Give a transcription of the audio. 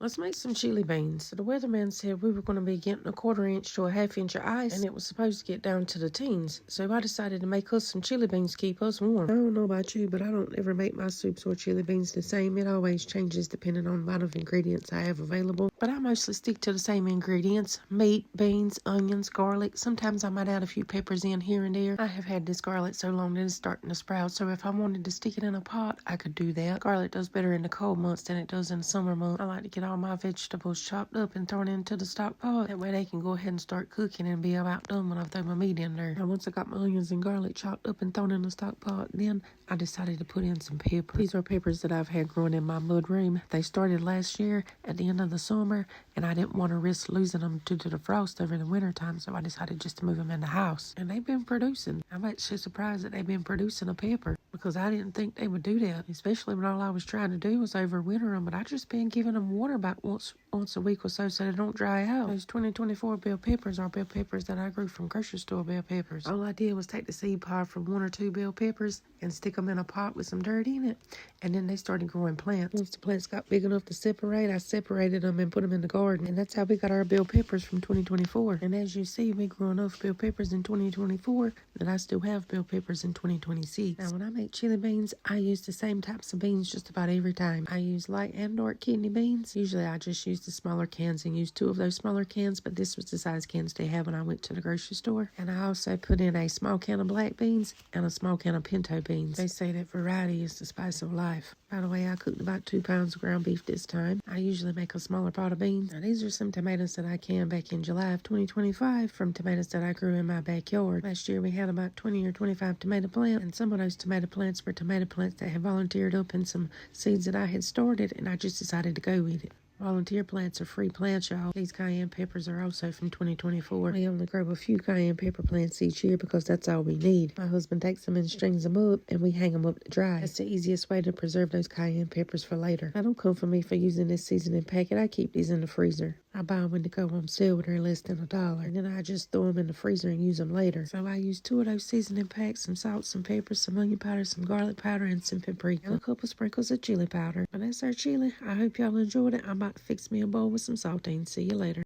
Let's make some chili beans. So the weatherman said we were going to be getting a 1/4 inch to a 1/2 inch of ice, and it was supposed to get down to the teens. So I decided to make us some chili beans to keep us warm. I don't know about you, but I don't ever make my soups or chili beans the same. It always changes depending on the amount of ingredients I have available. But I mostly stick to the same ingredients: meat, beans, onions, garlic. Sometimes I might add a few peppers in here and there. I have had this garlic so long that it's starting to sprout, so if I wanted to stick it in a pot, I could do that. Garlic does better in the cold months than it does in the summer months. I like to get all my vegetables chopped up and thrown into the stock pot. That way they can go ahead and start cooking and be about done when I throw my meat in there. And once I got my onions and garlic chopped up and thrown in the stock pot, then I decided to put in some pepper. These are peppers that I've had growing in my mud room. They started last year at the end of the summer, and I didn't want to risk losing them due to the frost over the winter time, so I decided just to move them in the house. And they've been producing. I'm actually surprised that they've been producing a pepper, because I didn't think they would do that, especially when all I was trying to do was overwinter them. But I just been giving them water about once a week or so they don't dry out. Those 2024 bell peppers are bell peppers that I grew from grocery store bell peppers. All I did was take the seed pod from 1 or 2 bell peppers and stick them in a pot with some dirt in it, and then they started growing plants. Once the plants got big enough to separate, I separated them and put them in the garden, and that's how we got our bell peppers from 2024. And as you see, we grew enough bell peppers in 2024 that I still have bell peppers in 2026. Now, when I make chili beans, I use the same types of beans just about every time. I use light and dark kidney beans. Usually I just use the smaller cans and use 2 of those smaller cans, but this was the size cans they had when I went to the grocery store. And I also put in a small can of black beans and a small can of pinto beans. They say that variety is the spice of life. By the way, I cooked about 2 pounds of ground beef this time. I usually make a smaller pot of beans. Now, these are some tomatoes that I canned back in July of 2025 from tomatoes that I grew in my backyard. Last year we had about 20 or 25 tomato plants, and some of those tomato plants were tomato plants that had volunteered up in some seeds that I had started, and I just decided to go with it. Volunteer plants are free plants, y'all. These cayenne peppers are also from 2024. We only grow a few cayenne pepper plants each year because that's all we need. My husband takes them and strings them up, and we hang them up to dry. That's the easiest way to preserve those cayenne peppers for later. Now, don't come for me for using this seasoning packet. I keep these in the freezer. I buy them when they go on sale when they're less than $1, and then I just throw them in the freezer and use them later. So I use 2 of those seasoning packs: some salt, some pepper, some onion powder, some garlic powder, and some paprika, and a couple sprinkles of chili powder. But that's our chili. I hope y'all enjoyed it. I'm about to fix me a bowl with some saltines. See you later.